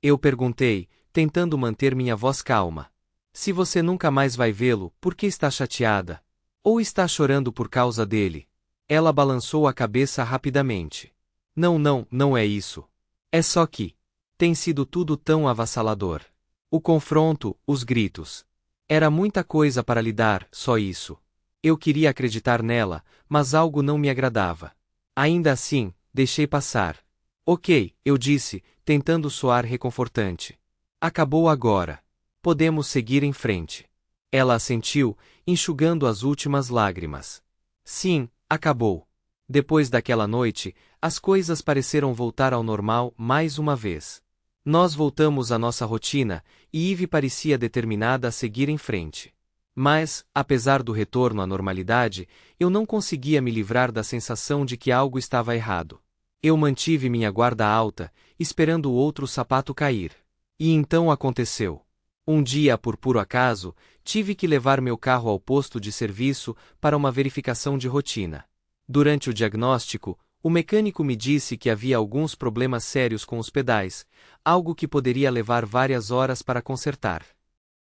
Eu perguntei, tentando manter minha voz calma. Se você nunca mais vai vê-lo, por que está chateada? Ou está chorando por causa dele? Ela balançou a cabeça rapidamente. Não é isso. É só que tem sido tudo tão avassalador. O confronto, os gritos. Era muita coisa para lidar, só isso. Eu queria acreditar nela, mas algo não me agradava. Ainda assim, deixei passar. Ok, eu disse, tentando soar reconfortante. Acabou agora. Podemos seguir em frente. Ela assentiu, enxugando as últimas lágrimas. Sim, acabou. Depois daquela noite, as coisas pareceram voltar ao normal mais uma vez. Nós voltamos à nossa rotina, e Eve parecia determinada a seguir em frente. Mas, apesar do retorno à normalidade, eu não conseguia me livrar da sensação de que algo estava errado. Eu mantive minha guarda alta, esperando o outro sapato cair. E então aconteceu. Um dia, por puro acaso, tive que levar meu carro ao posto de serviço para uma verificação de rotina. Durante o diagnóstico, o mecânico me disse que havia alguns problemas sérios com os pedais, algo que poderia levar várias horas para consertar.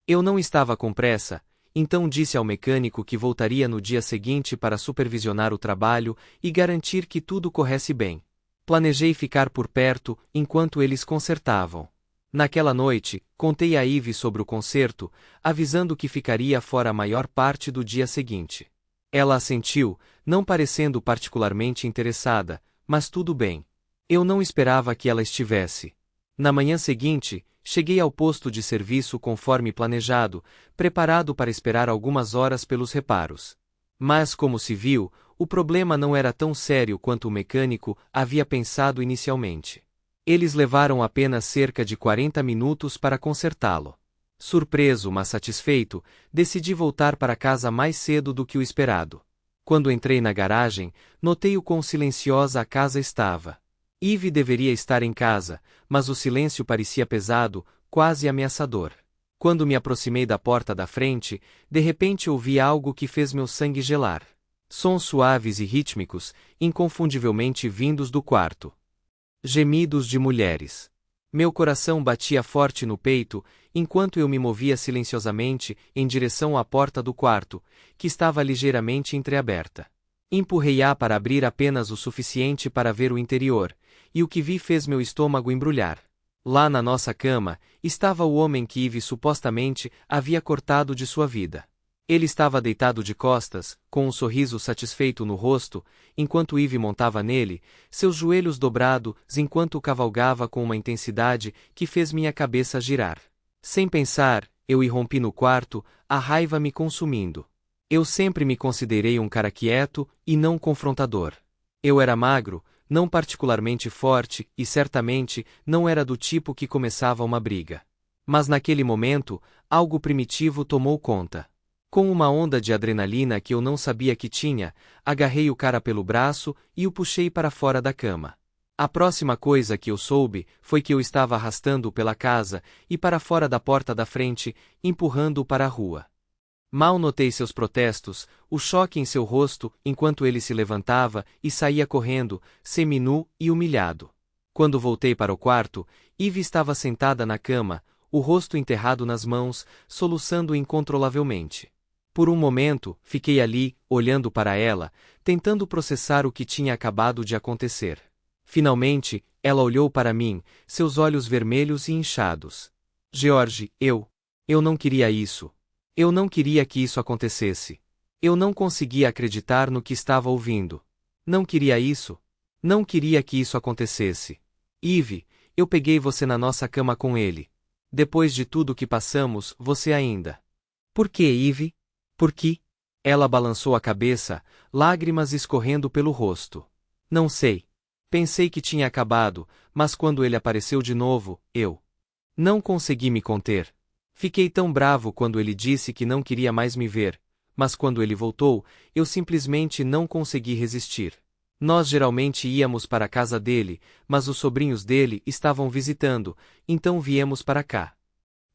Eu não estava com pressa, então disse ao mecânico que voltaria no dia seguinte para supervisionar o trabalho e garantir que tudo corresse bem. Planejei ficar por perto enquanto eles consertavam. Naquela noite, contei a Eve sobre o concerto, avisando que ficaria fora a maior parte do dia seguinte. Ela assentiu, não parecendo particularmente interessada, mas tudo bem. Eu não esperava que ela estivesse. Na manhã seguinte, cheguei ao posto de serviço conforme planejado, preparado para esperar algumas horas pelos reparos. Mas, como se viu, o problema não era tão sério quanto o mecânico havia pensado inicialmente. Eles levaram apenas cerca de 40 minutos para consertá-lo. Surpreso, mas satisfeito, decidi voltar para casa mais cedo do que o esperado. Quando entrei na garagem, notei o quão silenciosa a casa estava. Eve deveria estar em casa, mas o silêncio parecia pesado, quase ameaçador. Quando me aproximei da porta da frente, de repente ouvi algo que fez meu sangue gelar. Sons suaves e rítmicos, inconfundivelmente vindos do quarto. Gemidos de mulheres. Meu coração batia forte no peito, enquanto eu me movia silenciosamente em direção à porta do quarto, que estava ligeiramente entreaberta. Empurrei-a para abrir apenas o suficiente para ver o interior, e o que vi fez meu estômago embrulhar. Lá na nossa cama, estava o homem que Eve supostamente havia cortado de sua vida. Ele estava deitado de costas, com um sorriso satisfeito no rosto, enquanto Eve montava nele, seus joelhos dobrados enquanto cavalgava com uma intensidade que fez minha cabeça girar. Sem pensar, eu irrompi no quarto, a raiva me consumindo. Eu sempre me considerei um cara quieto e não confrontador. Eu era magro, não particularmente forte e certamente não era do tipo que começava uma briga. Mas naquele momento, algo primitivo tomou conta. Com uma onda de adrenalina que eu não sabia que tinha, agarrei o cara pelo braço e o puxei para fora da cama. A próxima coisa que eu soube foi que eu estava arrastando-o pela casa e para fora da porta da frente, empurrando-o para a rua. Mal notei seus protestos, o choque em seu rosto enquanto ele se levantava e saía correndo, seminu e humilhado. Quando voltei para o quarto, Eve estava sentada na cama, o rosto enterrado nas mãos, soluçando incontrolavelmente. Por um momento, fiquei ali, olhando para ela, tentando processar o que tinha acabado de acontecer. Finalmente, ela olhou para mim, seus olhos vermelhos e inchados. George, eu não queria isso. Eu não queria que isso acontecesse. Eu não conseguia acreditar no que estava ouvindo. Não queria isso. Não queria que isso acontecesse. Eve, eu peguei você na nossa cama com ele. Depois de tudo que passamos, você ainda. Por que, Eve? Por que? Ela balançou a cabeça, lágrimas escorrendo pelo rosto. Não sei. Pensei que tinha acabado, mas quando ele apareceu de novo, eu não consegui me conter. Fiquei tão bravo quando ele disse que não queria mais me ver, mas quando ele voltou, eu simplesmente não consegui resistir. Nós geralmente íamos para a casa dele, mas os sobrinhos dele estavam visitando, então viemos para cá.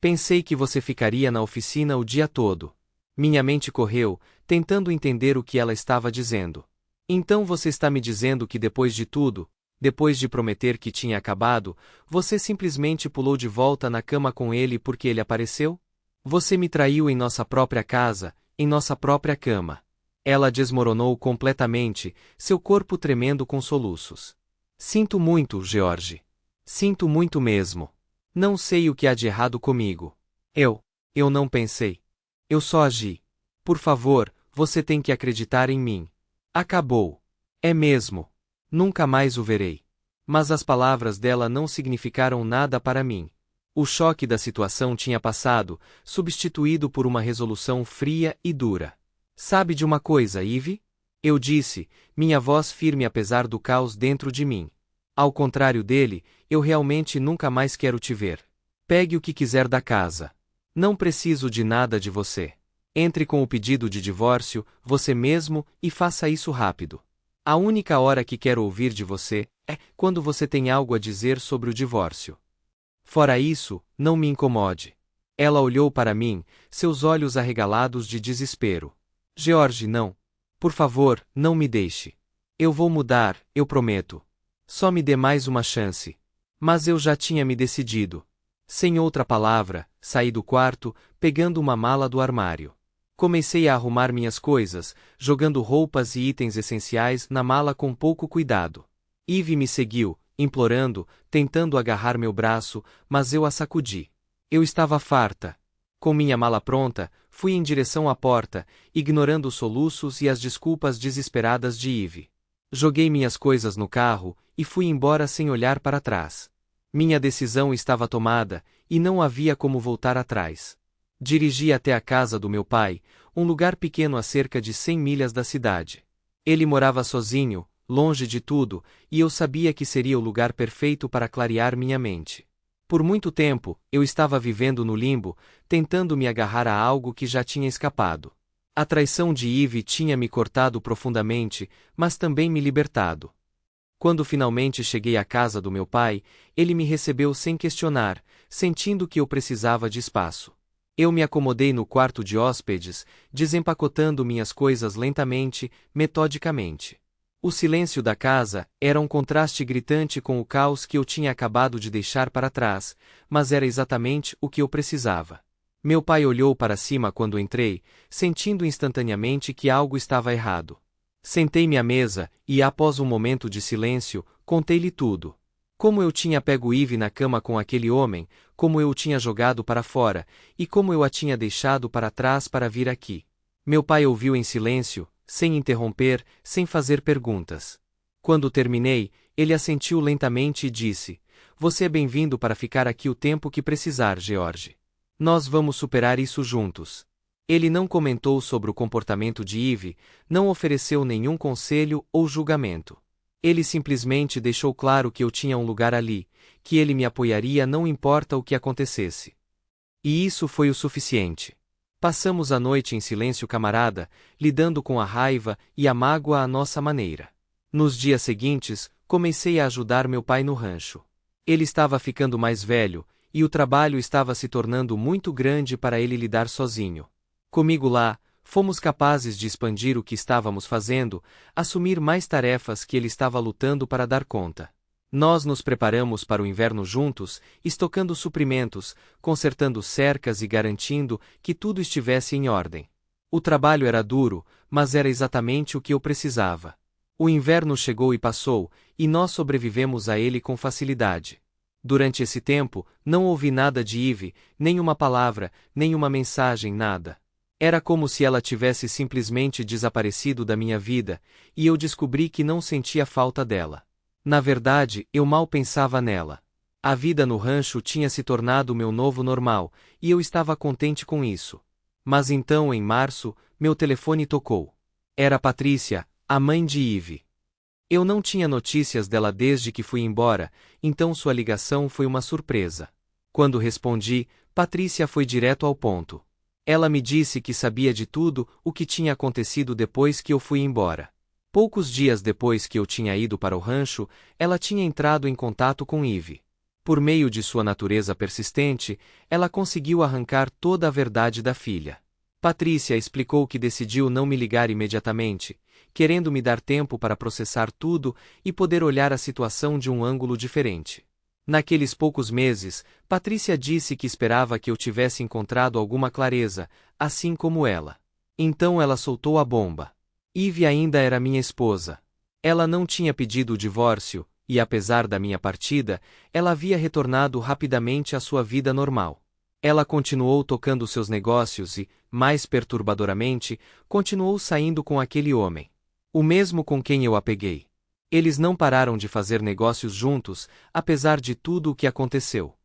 Pensei que você ficaria na oficina o dia todo. Minha mente correu, tentando entender o que ela estava dizendo. Então você está me dizendo que depois de tudo, depois de prometer que tinha acabado, você simplesmente pulou de volta na cama com ele porque ele apareceu? Você me traiu em nossa própria casa, em nossa própria cama. Ela desmoronou completamente, seu corpo tremendo com soluços. Sinto muito, George. Sinto muito mesmo. Não sei o que há de errado comigo. Eu não pensei. Eu só agi. Por favor, você tem que acreditar em mim. Acabou. É mesmo. Nunca mais o verei. Mas as palavras dela não significaram nada para mim. O choque da situação tinha passado, substituído por uma resolução fria e dura. Sabe de uma coisa, Eve? Eu disse, minha voz firme apesar do caos dentro de mim. Ao contrário dele, eu realmente nunca mais quero te ver. Pegue o que quiser da casa. Não preciso de nada de você. Entre com o pedido de divórcio, você mesmo, e faça isso rápido. A única hora que quero ouvir de você é quando você tem algo a dizer sobre o divórcio. Fora isso, não me incomode. Ela olhou para mim, seus olhos arregalados de desespero. George, não. Por favor, não me deixe. Eu vou mudar, eu prometo. Só me dê mais uma chance. Mas eu já tinha me decidido. Sem outra palavra, saí do quarto, pegando uma mala do armário. Comecei a arrumar minhas coisas, jogando roupas e itens essenciais na mala com pouco cuidado. Eve me seguiu, implorando, tentando agarrar meu braço, mas eu a sacudi. Eu estava farta. Com minha mala pronta, fui em direção à porta, ignorando os soluços e as desculpas desesperadas de Eve. Joguei minhas coisas no carro e fui embora sem olhar para trás. Minha decisão estava tomada, e não havia como voltar atrás. Dirigi até a casa do meu pai, um lugar pequeno a cerca de 100 milhas da cidade. Ele morava sozinho, longe de tudo, e eu sabia que seria o lugar perfeito para clarear minha mente. Por muito tempo, eu estava vivendo no limbo, tentando me agarrar a algo que já tinha escapado. A traição de Eve tinha me cortado profundamente, mas também me libertado. Quando finalmente cheguei à casa do meu pai, ele me recebeu sem questionar, sentindo que eu precisava de espaço. Eu me acomodei no quarto de hóspedes, desempacotando minhas coisas lentamente, metodicamente. O silêncio da casa era um contraste gritante com o caos que eu tinha acabado de deixar para trás, mas era exatamente o que eu precisava. Meu pai olhou para cima quando entrei, sentindo instantaneamente que algo estava errado. Sentei-me à mesa e, após um momento de silêncio, contei-lhe tudo. Como eu tinha pego Eve na cama com aquele homem, como eu o tinha jogado para fora, e como eu a tinha deixado para trás para vir aqui. Meu pai ouviu em silêncio, sem interromper, sem fazer perguntas. Quando terminei, ele assentiu lentamente e disse: Você é bem-vindo para ficar aqui o tempo que precisar, George. Nós vamos superar isso juntos. Ele não comentou sobre o comportamento de Eve, não ofereceu nenhum conselho ou julgamento. Ele simplesmente deixou claro que eu tinha um lugar ali, que ele me apoiaria não importa o que acontecesse. E isso foi o suficiente. Passamos a noite em silêncio camarada, lidando com a raiva e a mágoa à nossa maneira. Nos dias seguintes, comecei a ajudar meu pai no rancho. Ele estava ficando mais velho, e o trabalho estava se tornando muito grande para ele lidar sozinho. Comigo lá, fomos capazes de expandir o que estávamos fazendo, assumir mais tarefas que ele estava lutando para dar conta. Nós nos preparamos para o inverno juntos, estocando suprimentos, consertando cercas e garantindo que tudo estivesse em ordem. O trabalho era duro, mas era exatamente o que eu precisava. O inverno chegou e passou, e nós sobrevivemos a ele com facilidade. Durante esse tempo, não ouvi nada de Ivy, nem uma palavra, nem uma mensagem, nada. Era como se ela tivesse simplesmente desaparecido da minha vida, e eu descobri que não sentia falta dela. Na verdade, eu mal pensava nela. A vida no rancho tinha se tornado meu novo normal, e eu estava contente com isso. Mas então, em março, meu telefone tocou. Era Patrícia, a mãe de Ivy. Eu não tinha notícias dela desde que fui embora, então sua ligação foi uma surpresa. Quando respondi, Patrícia foi direto ao ponto. Ela me disse que sabia de tudo o que tinha acontecido depois que eu fui embora. Poucos dias depois que eu tinha ido para o rancho, ela tinha entrado em contato com Ivy. Por meio de sua natureza persistente, ela conseguiu arrancar toda a verdade da filha. Patrícia explicou que decidiu não me ligar imediatamente, querendo me dar tempo para processar tudo e poder olhar a situação de um ângulo diferente. Naqueles poucos meses, Patrícia disse que esperava que eu tivesse encontrado alguma clareza, assim como ela. Então ela soltou a bomba. Ivy ainda era minha esposa. Ela não tinha pedido o divórcio, e apesar da minha partida, ela havia retornado rapidamente à sua vida normal. Ela continuou tocando seus negócios e, mais perturbadoramente, continuou saindo com aquele homem. O mesmo com quem eu a peguei. Eles não pararam de fazer negócios juntos, apesar de tudo o que aconteceu.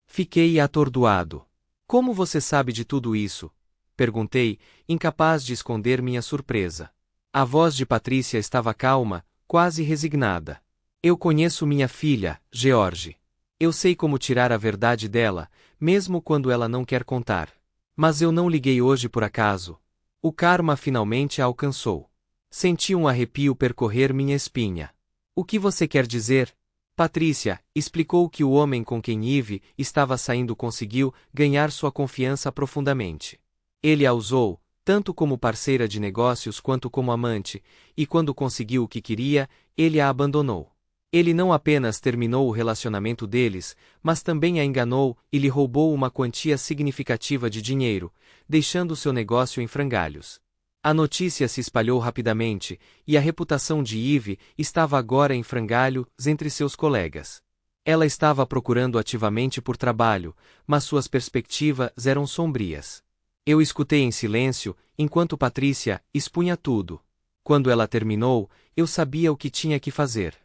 Fiquei atordoado. Como você sabe de tudo isso? Perguntei, incapaz de esconder minha surpresa. A voz de Patrícia estava calma, quase resignada. Eu conheço minha filha, George. Eu sei como tirar a verdade dela, mesmo quando ela não quer contar. Mas eu não liguei hoje por acaso. O karma finalmente a alcançou. Senti um arrepio percorrer minha espinha. O que você quer dizer? Patrícia explicou que o homem com quem Ivy estava saindo conseguiu ganhar sua confiança profundamente. Ele a usou, tanto como parceira de negócios quanto como amante, e quando conseguiu o que queria, ele a abandonou. Ele não apenas terminou o relacionamento deles, mas também a enganou e lhe roubou uma quantia significativa de dinheiro, deixando seu negócio em frangalhos. A notícia se espalhou rapidamente, e a reputação de Ivy estava agora em frangalhos entre seus colegas. Ela estava procurando ativamente por trabalho, mas suas perspectivas eram sombrias. Eu escutei em silêncio, enquanto Patrícia expunha tudo. Quando ela terminou, eu sabia o que tinha que fazer.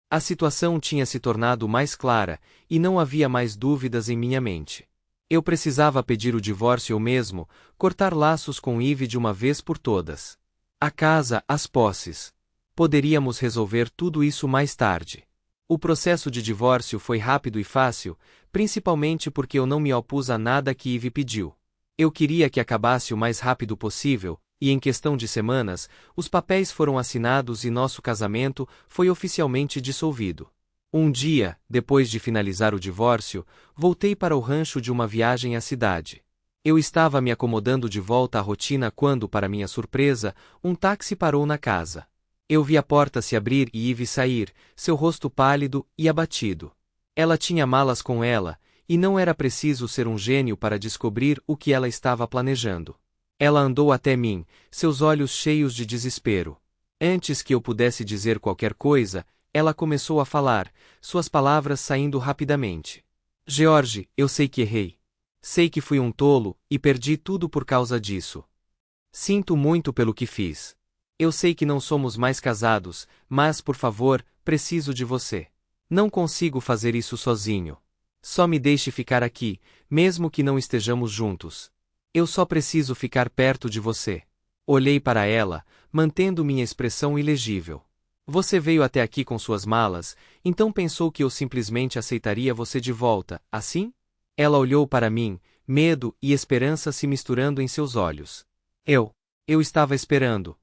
A situação tinha se tornado mais clara, e não havia mais dúvidas em minha mente. Eu precisava pedir o divórcio eu mesmo, cortar laços com Ivy de uma vez por todas. A casa, as posses. Poderíamos resolver tudo isso mais tarde. O processo de divórcio foi rápido e fácil, principalmente porque eu não me opus a nada que Ivy pediu. Eu queria que acabasse o mais rápido possível, e em questão de semanas, os papéis foram assinados e nosso casamento foi oficialmente dissolvido. Um dia, depois de finalizar o divórcio, voltei para o rancho de uma viagem à cidade. Eu estava me acomodando de volta à rotina quando, para minha surpresa, um táxi parou na casa. Eu vi a porta se abrir e Ivy sair, seu rosto pálido e abatido. Ela tinha malas com ela, e não era preciso ser um gênio para descobrir o que ela estava planejando. Ela andou até mim, seus olhos cheios de desespero. Antes que eu pudesse dizer qualquer coisa, ela começou a falar, suas palavras saindo rapidamente. George, eu sei que errei. Sei que fui um tolo, e perdi tudo por causa disso. Sinto muito pelo que fiz. Eu sei que não somos mais casados, mas, por favor, preciso de você. Não consigo fazer isso sozinho. Só me deixe ficar aqui, mesmo que não estejamos juntos. Eu só preciso ficar perto de você. Olhei para ela, mantendo minha expressão ilegível. Você veio até aqui com suas malas, então pensou que eu simplesmente aceitaria você de volta, assim? Ela olhou para mim, medo e esperança se misturando em seus olhos. Eu estava esperando.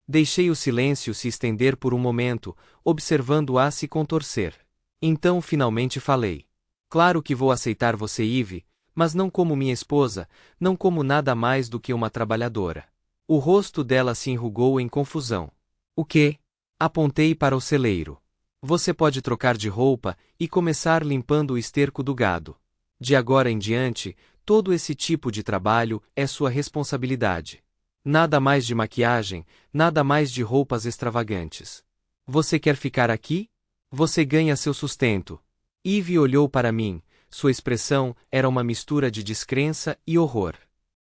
Deixei o silêncio se estender por um momento, observando-a se contorcer. Então finalmente falei. Claro que vou aceitar você, Ivy, mas não como minha esposa, não como nada mais do que uma trabalhadora. O rosto dela se enrugou em confusão. O quê? Apontei para o celeiro. Você pode trocar de roupa e começar limpando o esterco do gado. De agora em diante, todo esse tipo de trabalho é sua responsabilidade. Nada mais de maquiagem, nada mais de roupas extravagantes. Você quer ficar aqui? Você ganha seu sustento. Ivy olhou para mim, sua expressão era uma mistura de descrença e horror.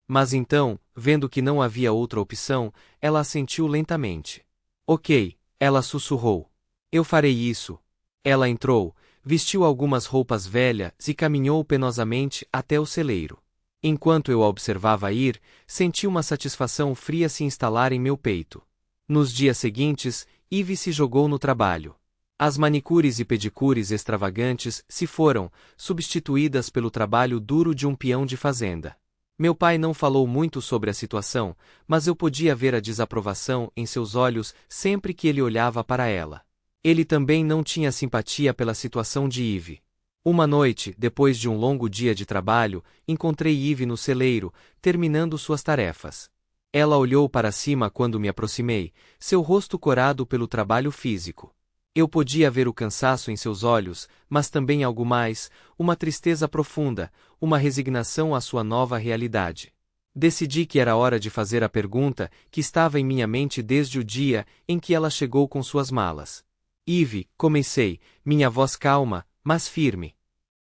Mas então, vendo que não havia outra opção, ela assentiu lentamente. Ok, ela sussurrou. Eu farei isso. Ela entrou, vestiu algumas roupas velhas e caminhou penosamente até o celeiro. Enquanto eu a observava ir, senti uma satisfação fria se instalar em meu peito. Nos dias seguintes, Ivy se jogou no trabalho. As manicures e pedicures extravagantes se foram, substituídas pelo trabalho duro de um peão de fazenda. Meu pai não falou muito sobre a situação, mas eu podia ver a desaprovação em seus olhos sempre que ele olhava para ela. Ele também não tinha simpatia pela situação de Ivy. Uma noite, depois de um longo dia de trabalho, encontrei Ivy no celeiro, terminando suas tarefas. Ela olhou para cima quando me aproximei, seu rosto corado pelo trabalho físico. Eu podia ver o cansaço em seus olhos, mas também algo mais, uma tristeza profunda, uma resignação à sua nova realidade. Decidi que era hora de fazer a pergunta que estava em minha mente desde o dia em que ela chegou com suas malas. Ivy, comecei, minha voz calma, mas firme.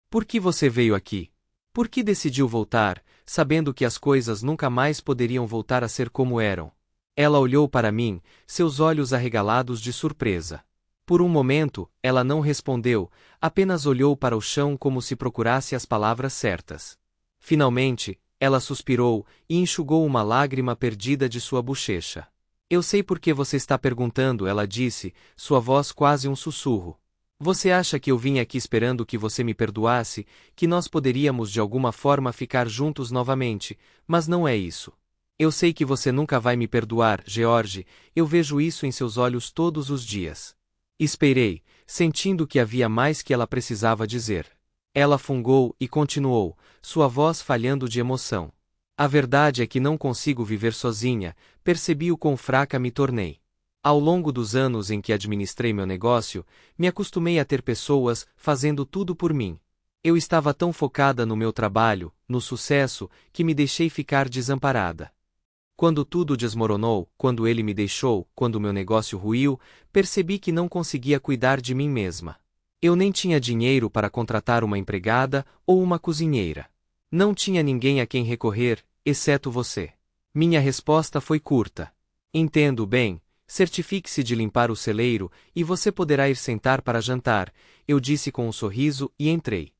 Por que você veio aqui? Por que decidiu voltar, sabendo que as coisas nunca mais poderiam voltar a ser como eram? Ela olhou para mim, seus olhos arregalados de surpresa. Por um momento, ela não respondeu, apenas olhou para o chão como se procurasse as palavras certas. Finalmente, ela suspirou e enxugou uma lágrima perdida de sua bochecha. Eu sei por que você está perguntando, ela disse, sua voz quase um sussurro. Você acha que eu vim aqui esperando que você me perdoasse, que nós poderíamos de alguma forma ficar juntos novamente, mas não é isso. Eu sei que você nunca vai me perdoar, George, eu vejo isso em seus olhos todos os dias. Esperei, sentindo que havia mais que ela precisava dizer. Ela fungou e continuou, sua voz falhando de emoção. A verdade é que não consigo viver sozinha, percebi o quão fraca me tornei. Ao longo dos anos em que administrei meu negócio, me acostumei a ter pessoas fazendo tudo por mim. Eu estava tão focada no meu trabalho, no sucesso, que me deixei ficar desamparada. Quando tudo desmoronou, quando ele me deixou, quando meu negócio ruiu, percebi que não conseguia cuidar de mim mesma. Eu nem tinha dinheiro para contratar uma empregada ou uma cozinheira. Não tinha ninguém a quem recorrer, exceto você. Minha resposta foi curta. Entendo bem, certifique-se de limpar o celeiro e você poderá ir sentar para jantar, eu disse com um sorriso e entrei.